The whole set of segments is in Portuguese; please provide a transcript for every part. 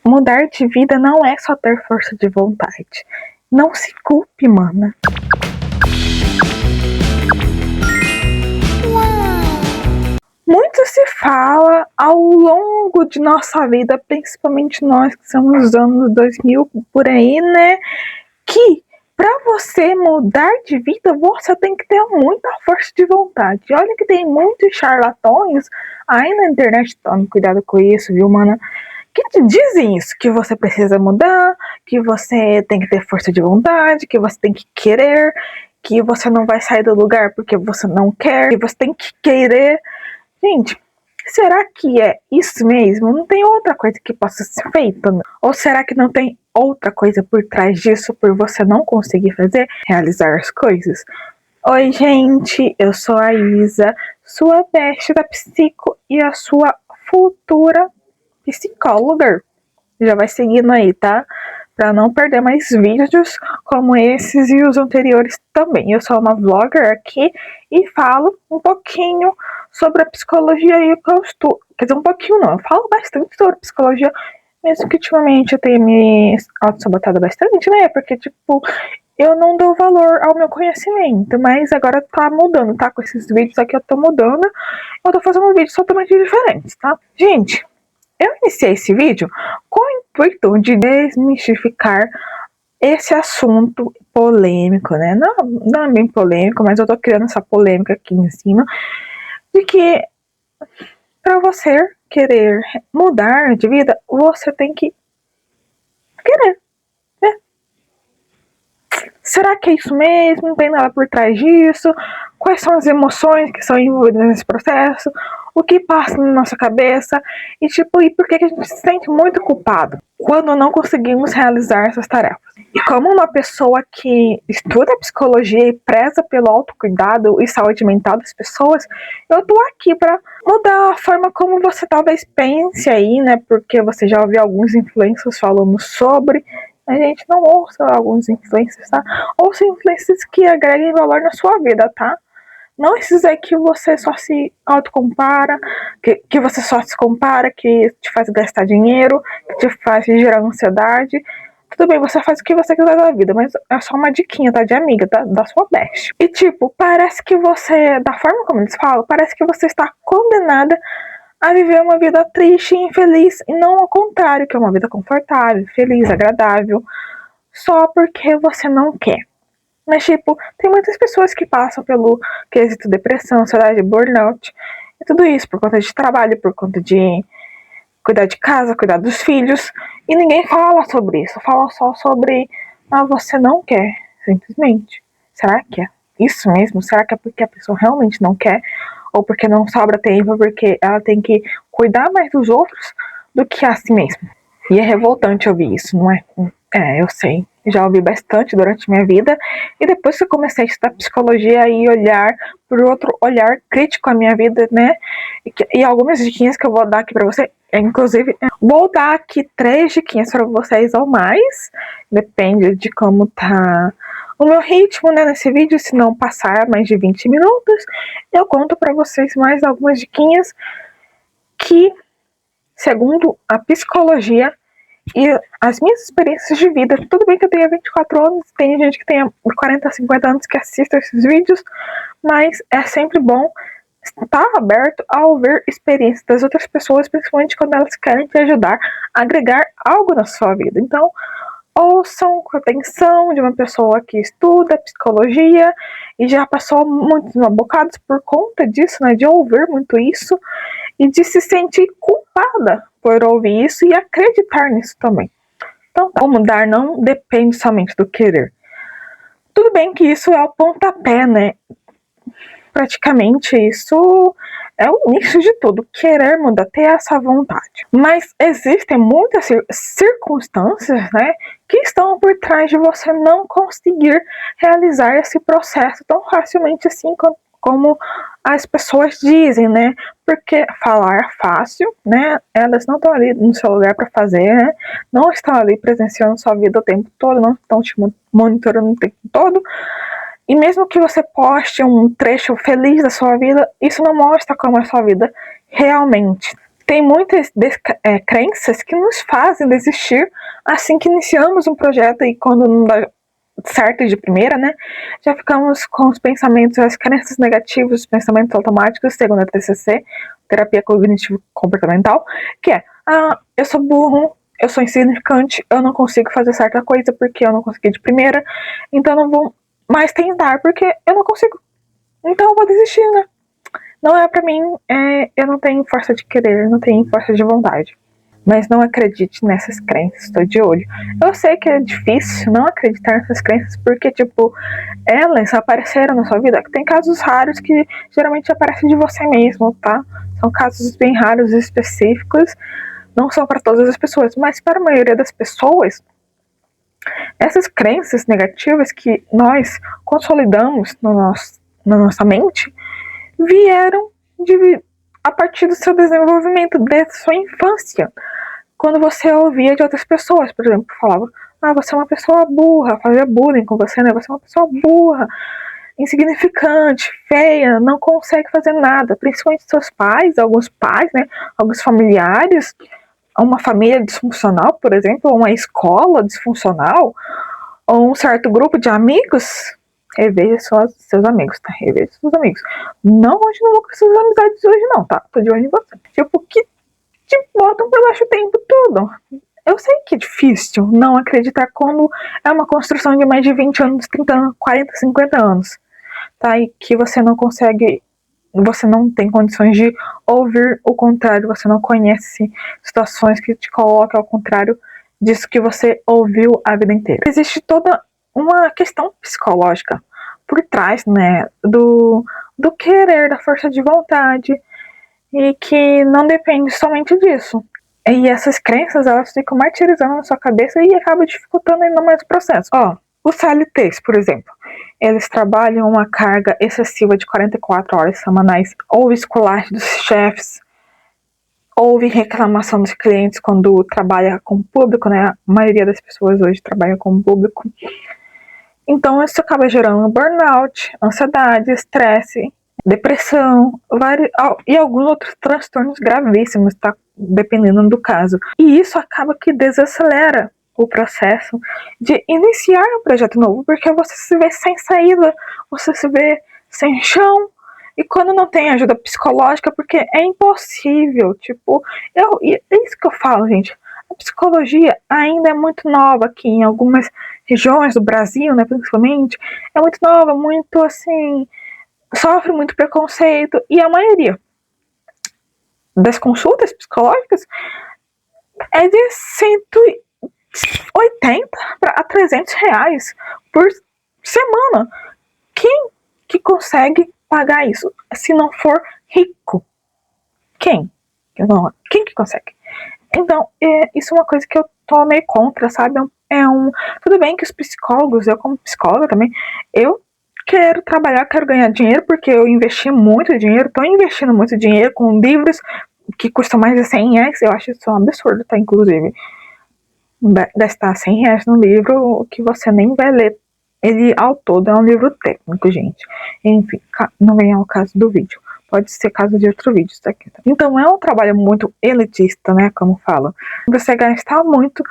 mudar de vida não é só ter força de vontade. Não se culpe, mana. Muito se fala ao longo de nossa vida, principalmente nós que somos dos anos 2000 por aí, né? Que para você mudar de vida, você tem que ter muita força de vontade. Olha que tem muitos charlatões aí na internet. Tome cuidado com isso, viu, mana? Que te dizem isso, que você precisa mudar, que você tem que ter força de vontade, que você tem que querer, que você não vai sair do lugar porque você não quer, que você tem que querer. Gente, será que é isso mesmo? Não tem outra coisa que possa ser feita? Ou será que não tem outra coisa por trás disso, por você não conseguir fazer, realizar as coisas? Oi, gente, eu sou a Isa, sua best da psico e a sua futura psicóloga. Já vai seguindo aí, tá? Para não perder mais vídeos como esses e os anteriores também. Eu sou uma vlogger aqui e falo um pouquinho sobre a psicologia e o que eu estudo. Quer dizer, um pouquinho não, eu falo bastante sobre psicologia, mesmo que ultimamente eu tenha me auto-sabotado bastante, né? Porque, tipo, eu não dou valor ao meu conhecimento, mas agora tá mudando, tá? Com esses vídeos aqui eu tô mudando, eu tô fazendo um vídeo totalmente diferente, tá? Gente, eu iniciei esse vídeo com o intuito de desmistificar esse assunto polêmico, né? Não é bem polêmico, mas eu tô criando essa polêmica aqui em cima, de que para você querer mudar de vida, você tem que querer, né? Será que é isso mesmo? Não tem nada por trás disso? Quais são as emoções que são envolvidas nesse processo? O que passa na nossa cabeça? E tipo, e por que a gente se sente muito culpado quando não conseguimos realizar essas tarefas? E como uma pessoa que estuda psicologia e preza pelo autocuidado e saúde mental das pessoas, eu tô aqui para mudar a forma como você talvez pense aí, né? Porque você já ouviu alguns influencers falando sobre. A gente não ouça alguns influencers, tá? Ouça influencers que agreguem valor na sua vida, tá? Não esses aí que você só se autocompara, que você só se compara, que te faz gastar dinheiro, que te faz gerar ansiedade. Tudo bem, você faz o que você quiser da vida, mas é só uma diquinha, tá? De amiga, tá? Da sua best. E tipo, parece que você, da forma como eles falam, parece que você está condenada a viver uma vida triste e infeliz, e não ao contrário, que é uma vida confortável, feliz, agradável, só porque você não quer. Mas, tipo, tem muitas pessoas que passam pelo quesito depressão, ansiedade, burnout, e tudo isso por conta de trabalho, por conta de cuidar de casa, cuidar dos filhos, e ninguém fala sobre isso, fala só sobre, você não quer, simplesmente. Será que é isso mesmo? Será que é porque a pessoa realmente não quer? Ou porque não sobra tempo, porque ela tem que cuidar mais dos outros do que a si mesma? E é revoltante ouvir isso, não é? É, eu sei. Já ouvi bastante durante minha vida. E depois que eu comecei a estudar psicologia e olhar por outro olhar crítico à minha vida, né? E algumas diquinhas que eu vou dar aqui pra você. Inclusive, vou dar aqui 3 diquinhas pra vocês ou mais. Depende de como tá o meu ritmo, né, nesse vídeo. Se não passar mais de 20 minutos, eu conto pra vocês mais algumas diquinhas que, segundo a psicologia e as minhas experiências de vida, tudo bem que eu tenha 24 anos, tem gente que tenha 40, 50 anos que assista esses vídeos, mas é sempre bom estar aberto a ouvir experiências das outras pessoas, principalmente quando elas querem te ajudar a agregar algo na sua vida. Então, ouçam com atenção de uma pessoa que estuda psicologia e já passou muitos bocados por conta disso, né, de ouvir muito isso e de se sentir culpada por ouvir isso e acreditar nisso também. Então, o mudar não depende somente do querer. Tudo bem que isso é o pontapé, né? Praticamente isso é o início de tudo. Querer mudar, ter essa vontade. Mas existem muitas circunstâncias, né, que estão por trás de você não conseguir realizar esse processo tão facilmente assim como as pessoas dizem, né? Porque falar é fácil, né? Elas não estão ali no seu lugar para fazer, né? Não estão ali presenciando sua vida o tempo todo, não estão te monitorando o tempo todo. E mesmo que você poste um trecho feliz da sua vida, isso não mostra como é a sua vida realmente. Tem muitas crenças que nos fazem desistir assim que iniciamos um projeto e quando não dá certo de primeira, né? Já ficamos com os pensamentos, as crenças negativas, os pensamentos automáticos, segundo a TCC, terapia cognitivo-comportamental, que é, eu sou burro, eu sou insignificante, eu não consigo fazer certa coisa porque eu não consegui de primeira, então eu não vou mais tentar porque eu não consigo. Então eu vou desistir, né? Não é pra mim, eu não tenho força de querer, não tenho força de vontade. Mas não acredite nessas crenças, estou de olho. Eu sei que é difícil não acreditar nessas crenças, porque, tipo, elas apareceram na sua vida. Tem casos raros que geralmente aparecem de você mesmo, tá? São casos bem raros e específicos, não são para todas as pessoas, mas para a maioria das pessoas, essas crenças negativas que nós consolidamos na nossa mente vieram a partir do seu desenvolvimento, da sua infância. Quando você ouvia de outras pessoas, por exemplo, falava, você é uma pessoa burra, fazia bullying com você, né? Você é uma pessoa burra, insignificante, feia, não consegue fazer nada. Principalmente seus pais, né? Alguns familiares, uma família disfuncional, por exemplo, ou uma escola disfuncional, ou um certo grupo de amigos. Reveja só seus amigos, tá? Reveja seus amigos. Não continua com suas amizades hoje, não, tá? Tô de olho em você. Tipo, que te botam pra baixo o tempo todo. Eu sei que é difícil não acreditar quando é uma construção de mais de 20 anos, 30 anos, 40, 50 anos, tá? E que você não consegue, você não tem condições de ouvir o contrário, você não conhece situações que te colocam ao contrário disso que você ouviu a vida inteira. Existe toda uma questão psicológica por trás, né, do querer, da força de vontade, e que não depende somente disso. E essas crenças, elas ficam martirizando na sua cabeça e acabam dificultando ainda mais o processo. Os CLTs, por exemplo, eles trabalham uma carga excessiva de 44 horas semanais, houve esculacho dos chefes, houve reclamação dos clientes quando trabalha com o público, né? A maioria das pessoas hoje trabalha com o público. Então isso acaba gerando burnout, ansiedade, estresse, depressão, e alguns outros transtornos gravíssimos, tá? Dependendo do caso. E isso acaba que desacelera o processo de iniciar um projeto novo, porque você se vê sem saída, você se vê sem chão, e quando não tem ajuda psicológica, porque é impossível, tipo, é isso que eu falo, gente, a psicologia ainda é muito nova aqui em algumas regiões do Brasil, né, principalmente, é muito nova, muito assim, sofre muito preconceito, e a maioria das consultas psicológicas é de 180 a 300 reais por semana. Quem que consegue pagar isso se não for rico? Quem? Quem que consegue? Então, isso é uma coisa que eu tô meio contra, sabe? Tudo bem que os psicólogos, eu como psicóloga também, eu quero trabalhar, quero ganhar dinheiro, porque eu investi muito dinheiro, tô investindo muito dinheiro com livros que custam mais de 100 reais, eu acho isso um absurdo, tá? Inclusive, gastar 100 reais num livro que você nem vai ler ele ao todo, é um livro técnico, gente. Enfim, não vem ao caso do vídeo. Pode ser caso de outro vídeo, isso aqui. Então é um trabalho muito elitista, né, como fala. Você gastar muito.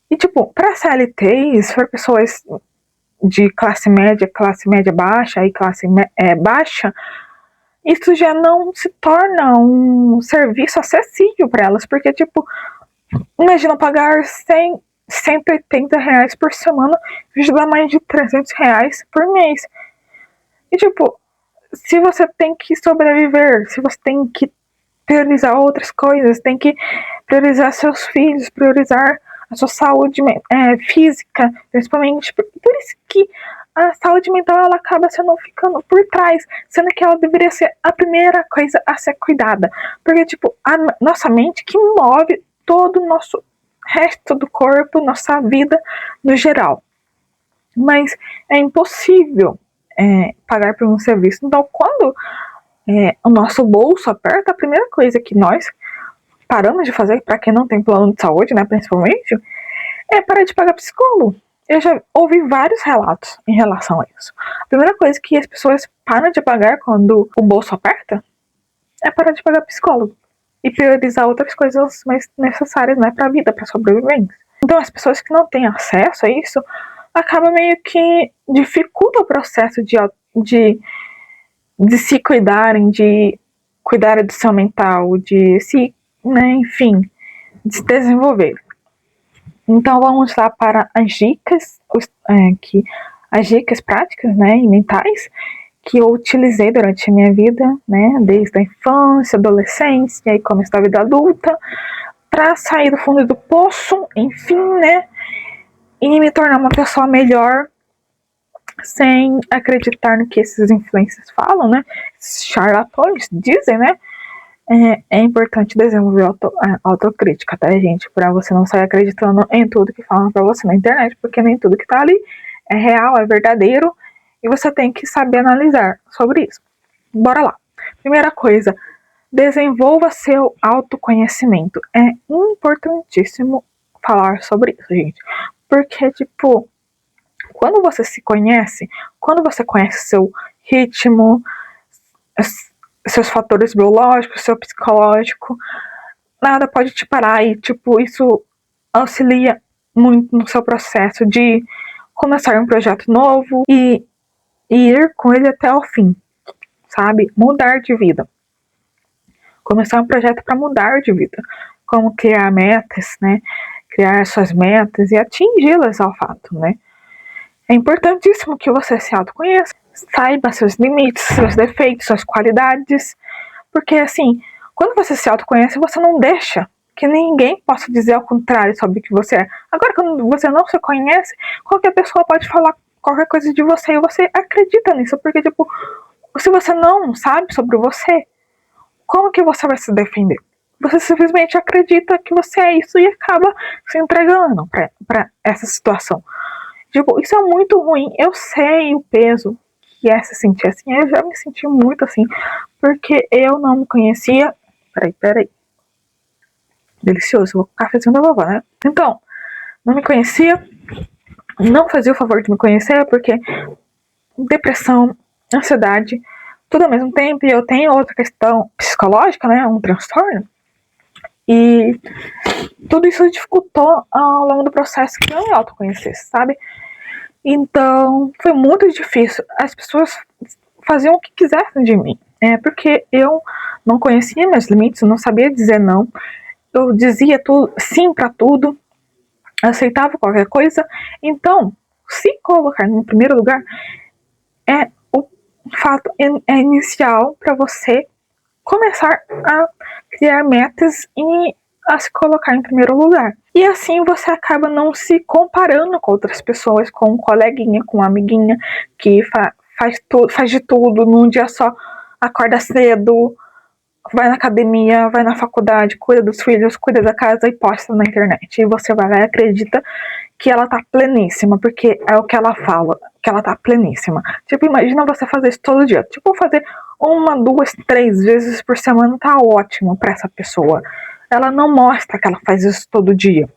E tipo, para CLTs, para pessoas de classe média baixa e classe baixa, isso já não se torna um serviço acessível para elas, porque tipo, imagina pagar 180 reais por semana, isso dá mais de 300 reais por mês. E tipo, se você tem que sobreviver, se você tem que priorizar outras coisas, tem que priorizar seus filhos, priorizar a sua saúde física, principalmente. Por isso que a saúde mental ela acaba ficando por trás, sendo que ela deveria ser a primeira coisa a ser cuidada. Porque, tipo, a nossa mente que move todo o nosso resto do corpo, nossa vida no geral. Mas é impossível pagar por um serviço. Então, quando o nosso bolso aperta, a primeira coisa que nós paramos de fazer, para quem não tem plano de saúde, né, principalmente, é parar de pagar psicólogo. Eu já ouvi vários relatos em relação a isso. A primeira coisa que as pessoas param de pagar quando o bolso aperta é parar de pagar psicólogo. e priorizar outras coisas mais necessárias, né, para a vida, para sobrevivência. Então as pessoas que não têm acesso a isso acaba meio que dificulta o processo de se cuidarem, de cuidar do seu mental, de se, né, enfim, de se desenvolver. Então vamos lá para as dicas, as dicas práticas, né, e mentais que eu utilizei durante a minha vida, né, desde a infância, adolescência e começo da vida adulta, para sair do fundo do poço, enfim, né, e me tornar uma pessoa melhor, sem acreditar no que esses influencers falam, né, esses charlatões dizem, né. É importante desenvolver autocrítica, tá, gente? Pra você não sair acreditando em tudo que falam pra você na internet, porque nem tudo que tá ali é real, é verdadeiro, e você tem que saber analisar sobre isso. Bora lá. Primeira coisa, desenvolva seu autoconhecimento. É importantíssimo falar sobre isso, gente. Porque, tipo, quando você se conhece, quando você conhece seu ritmo, seus fatores biológicos, seu psicológico, nada pode te parar e, tipo, isso auxilia muito no seu processo de começar um projeto novo e ir com ele até o fim, sabe? Mudar de vida. Começar um projeto para mudar de vida. Como criar metas, né? Criar suas metas e atingi-las ao fato, né? É importantíssimo que você se autoconheça, saiba seus limites, seus defeitos, suas qualidades, porque assim, quando você se autoconhece, você não deixa que ninguém possa dizer ao contrário sobre o que você é. Agora, quando você não se conhece, qualquer pessoa pode falar qualquer coisa de você e você acredita nisso, porque tipo, se você não sabe sobre você, como que você vai se defender? Você simplesmente acredita que você é isso e acaba se entregando para essa situação. Tipo, isso é muito ruim. Eu sei o peso que é se sentir assim. Eu já me senti muito assim, porque eu não me conhecia. Peraí. Delicioso, o cafezinho da vovó, né? Então, não me conhecia, não fazia o favor de me conhecer, porque depressão, ansiedade, tudo ao mesmo tempo, e eu tenho outra questão psicológica, né? Um transtorno. E tudo isso dificultou ao longo do processo que eu me autoconhecesse, sabe? Então, foi muito difícil. As pessoas faziam o que quisessem de mim. Porque eu não conhecia meus limites, eu não sabia dizer não. Eu dizia sim para tudo, aceitava qualquer coisa. Então, se colocar em primeiro lugar é o fato inicial para você começar a criar metas e a se colocar em primeiro lugar. E assim você acaba não se comparando com outras pessoas, com um coleguinha, com uma amiguinha que faz de tudo num dia só, acorda cedo, vai na academia, vai na faculdade, cuida dos filhos, cuida da casa e posta na internet. E você vai lá e acredita que ela tá pleníssima, porque é o que ela fala, que ela tá pleníssima. Tipo, imagina você fazer isso todo dia. Tipo, fazer 1, 2, 3 vezes por semana tá ótimo pra essa pessoa. Ela não mostra que ela faz isso todo dia.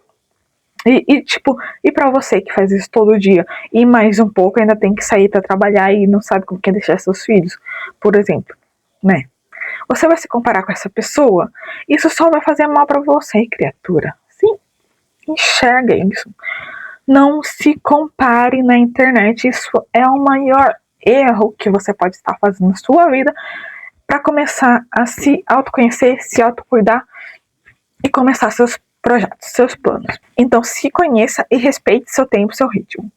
E pra você que faz isso todo dia, e mais um pouco, ainda tem que sair pra trabalhar e não sabe como que é deixar seus filhos, por exemplo, né? Você vai se comparar com essa pessoa, isso só vai fazer mal pra você, criatura. Sim, enxerga isso. Não se compare na internet, isso é o maior erro que você pode estar fazendo na sua vida para começar a se autoconhecer, se autocuidar e começar seus projetos, seus planos. Então se conheça e respeite seu tempo, seu ritmo.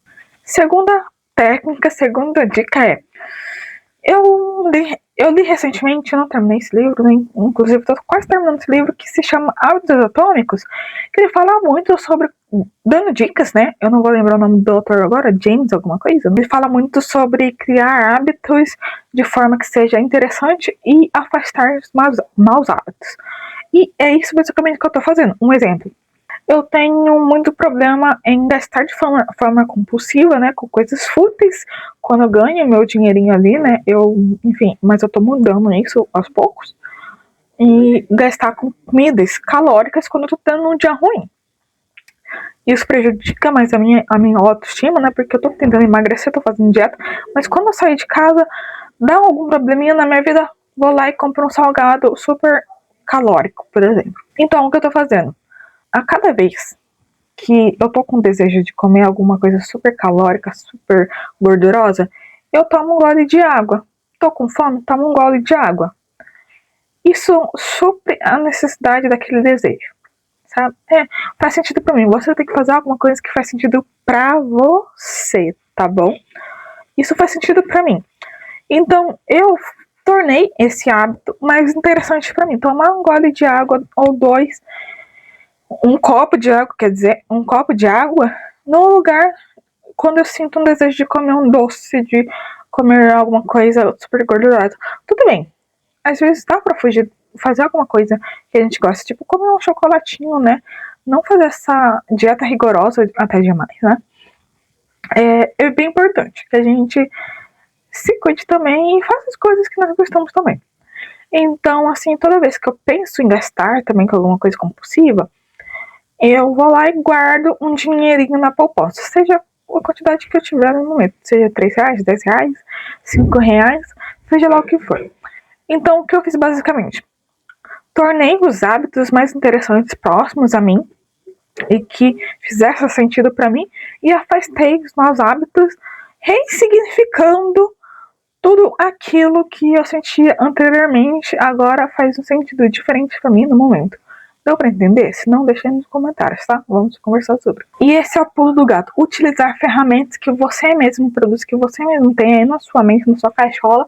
Segunda técnica, segunda dica é: eu li recentemente, eu não terminei esse livro, né? Inclusive estou quase terminando esse livro, que se chama Hábitos Atômicos, que ele fala muito sobre, dando dicas, né? Eu não vou lembrar o nome do autor agora, James alguma coisa. Ele fala muito sobre criar hábitos de forma que seja interessante e afastar os maus hábitos. E é isso basicamente que eu estou fazendo. Um exemplo. Eu tenho muito problema em gastar de forma compulsiva, né, com coisas fúteis, quando eu ganho meu dinheirinho ali, né, mas eu tô mudando isso aos poucos, e gastar com comidas calóricas quando eu tô tendo um dia ruim. Isso prejudica mais a minha autoestima, né, porque eu tô tentando emagrecer, tô fazendo dieta, mas quando eu sair de casa, dá algum probleminha na minha vida, vou lá e compro um salgado super calórico, por exemplo. Então, o que eu tô fazendo? A cada vez que eu tô com desejo de comer alguma coisa super calórica, super gordurosa, eu tomo um gole de água. Tô com fome? Tomo um gole de água. Isso supre a necessidade daquele desejo, sabe? Faz sentido pra mim. Você tem que fazer alguma coisa que faz sentido pra você, tá bom? Isso faz sentido pra mim. Então, eu tornei esse hábito mais interessante pra mim. Tomar um gole de água ou dois, um copo de água, quer dizer, um copo de água, no lugar quando eu sinto um desejo de comer um doce, de comer alguma coisa super gordurosa. Tudo bem, às vezes dá pra fugir, fazer alguma coisa que a gente gosta, tipo comer um chocolatinho, né? Não fazer essa dieta rigorosa até demais, né? É bem importante que a gente se cuide também e faça as coisas que nós gostamos também. Então, assim, toda vez que eu penso em gastar também com alguma coisa compulsiva, eu vou lá e guardo um dinheirinho na poupança, seja a quantidade que eu tiver no momento, seja R$3, R$10, R$5, seja lá o que for. Então, o que eu fiz basicamente? Tornei os hábitos mais interessantes próximos a mim e que fizesse sentido para mim e afastei os maus hábitos, ressignificando tudo aquilo que eu sentia anteriormente, agora faz um sentido diferente para mim no momento. Deu pra entender? Se não, deixa aí nos comentários, tá? Vamos conversar sobre. E esse é o pulo do gato. Utilizar ferramentas que você mesmo produz, que você mesmo tem aí na sua mente, na sua caixola,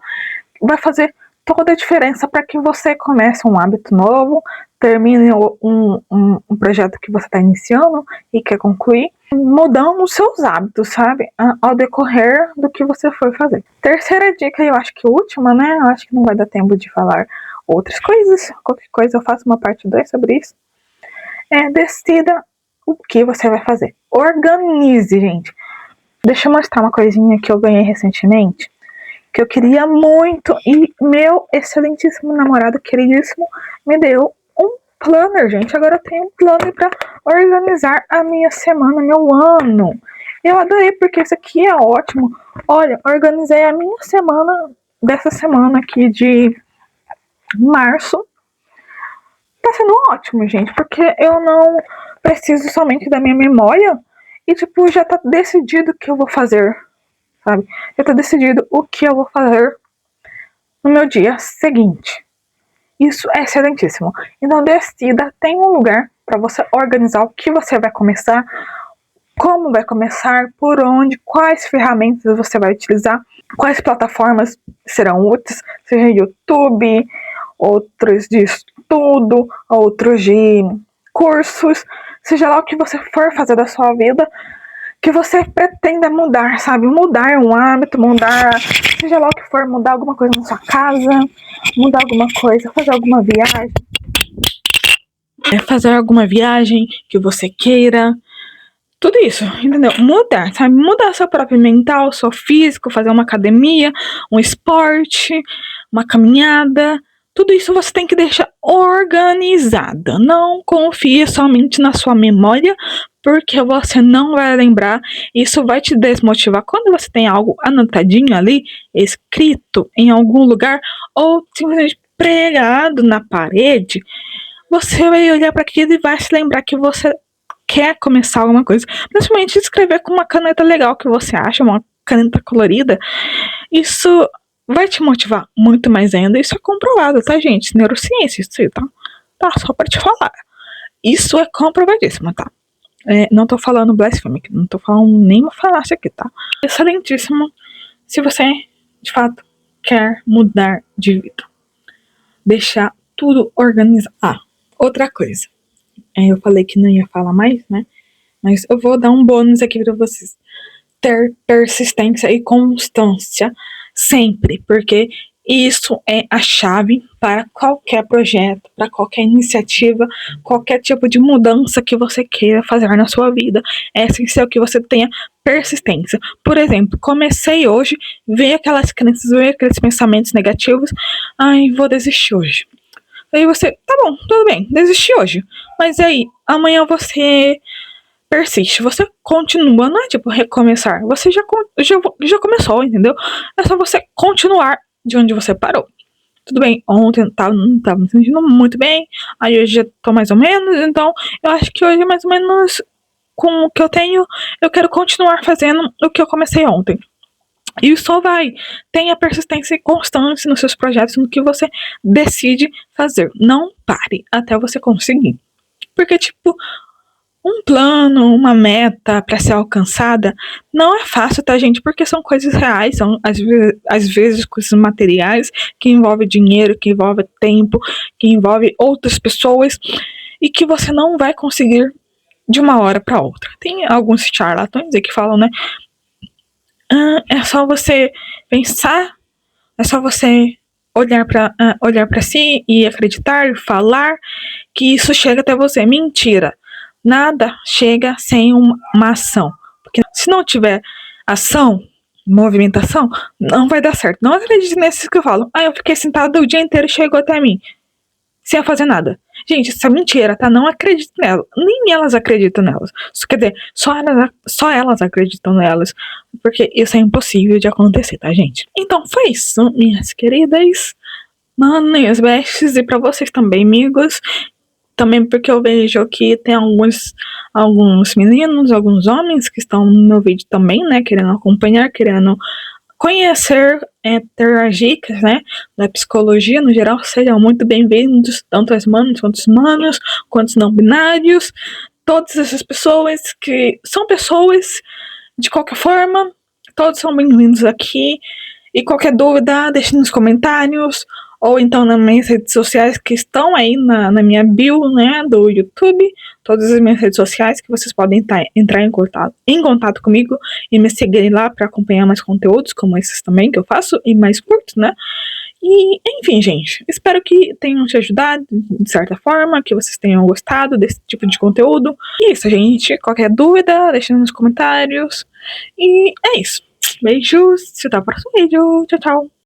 vai fazer toda a diferença para que você comece um hábito novo, termine um projeto que você está iniciando e quer concluir, mudando os seus hábitos, sabe? Ao decorrer do que você for fazer. Terceira dica, eu acho que última, né? Eu acho que não vai dar tempo de falar outras coisas. Qualquer coisa eu faço uma parte 2 sobre isso. Decida o que você vai fazer. Organize, gente. Deixa eu mostrar uma coisinha que eu ganhei recentemente, que eu queria muito, e meu excelentíssimo namorado queridíssimo me deu um planner, gente. Agora eu tenho um planner para organizar a minha semana, meu ano. Eu adorei, porque isso aqui é ótimo. Olha, organizei a minha semana, dessa semana aqui de março. Tá sendo ótimo, gente, porque eu não preciso somente da minha memória e, tipo, já tá decidido o que eu vou fazer, sabe? Já tá decidido o que eu vou fazer no meu dia seguinte. Isso é excelentíssimo. Então decida, tem um lugar para você organizar o que você vai começar, como vai começar, por onde, quais ferramentas você vai utilizar, quais plataformas serão úteis, seja YouTube, outros de estudo, outros de cursos, seja lá o que você for fazer da sua vida, que você pretenda mudar, sabe? Mudar um hábito, mudar, seja lá o que for, mudar alguma coisa na sua casa, mudar alguma coisa, fazer alguma viagem. Fazer alguma viagem que você queira. Tudo isso, entendeu? Mudar, sabe? Mudar seu próprio mental, seu físico, fazer uma academia, um esporte, uma caminhada. Tudo isso você tem que deixar organizada. Não confie somente na sua memória, porque você não vai lembrar. Isso vai te desmotivar. Quando você tem algo anotadinho ali, escrito em algum lugar, ou simplesmente pregado na parede, você vai olhar para aquilo e vai se lembrar que você quer começar alguma coisa. Principalmente escrever com uma caneta legal que você acha, uma caneta colorida. Isso vai te motivar muito mais ainda. Isso é comprovado, tá, gente? Neurociência, isso aí, tá? Tá, só pra te falar. Isso é comprovadíssimo, tá? Não tô falando blasfêmico, não tô falando nenhuma falácia aqui, tá? Excelentíssimo se você, de fato, quer mudar de vida. Deixar tudo organizado. Outra coisa. Eu falei que não ia falar mais, né? Mas eu vou dar um bônus aqui pra vocês. Ter persistência e constância sempre, porque isso é a chave para qualquer projeto, para qualquer iniciativa, qualquer tipo de mudança que você queira fazer na sua vida. É essencial que você tenha persistência. Por exemplo, comecei hoje, veio aquelas crenças, veio aqueles pensamentos negativos, ai, vou desistir hoje. Aí você, tá bom, tudo bem, desisti hoje. Mas aí, amanhã você persiste, você continua, não é tipo recomeçar. Você já começou, entendeu? É só você continuar de onde você parou. Tudo bem, ontem eu não tava me sentindo muito bem, aí hoje já tô mais ou menos, então eu acho que hoje mais ou menos com o que eu tenho, eu quero continuar fazendo o que eu comecei ontem. E só vai. Tenha persistência e constância nos seus projetos, no que você decide fazer. Não pare até você conseguir. Porque, tipo, um plano, uma meta para ser alcançada não é fácil, tá, gente? Porque são coisas reais, são às vezes coisas materiais que envolvem dinheiro, que envolve tempo, que envolve outras pessoas e que você não vai conseguir de uma hora para outra. Tem alguns charlatões aí que falam, né? É só você pensar, é só você olhar para si e acreditar, falar que isso chega até você. Mentira. Nada chega sem uma ação. Porque se não tiver ação, movimentação, não vai dar certo. Não acredite nesses que eu falo. Eu fiquei sentada o dia inteiro e chegou até mim sem fazer nada. Gente, isso é mentira, tá? Não acredito nelas. Nem elas acreditam nelas. Quer dizer, só elas acreditam nelas. Porque isso é impossível de acontecer, tá, gente? Então foi isso, minhas queridas. Manas, bestes, e pra vocês também, amigos. Também porque eu vejo que tem alguns meninos, alguns homens que estão no meu vídeo também, né? Querendo acompanhar, querendo conhecer, ter as dicas, né, da psicologia no geral. Sejam muito bem-vindos, tanto as manas quanto os manos, quanto os não binários, todas essas pessoas que são pessoas, de qualquer forma, todos são bem-vindos aqui. E qualquer dúvida, deixe nos comentários, ou então nas minhas redes sociais que estão aí na minha bio, né, do YouTube, todas as minhas redes sociais que vocês podem entrar em contato comigo e me seguirem lá para acompanhar mais conteúdos como esses também que eu faço e mais curtos, né? E, enfim, gente, espero que tenham te ajudado de certa forma, que vocês tenham gostado desse tipo de conteúdo. E é isso, gente. Qualquer dúvida, deixe nos comentários. E é isso. Beijos, até o próximo vídeo. Tchau, tchau.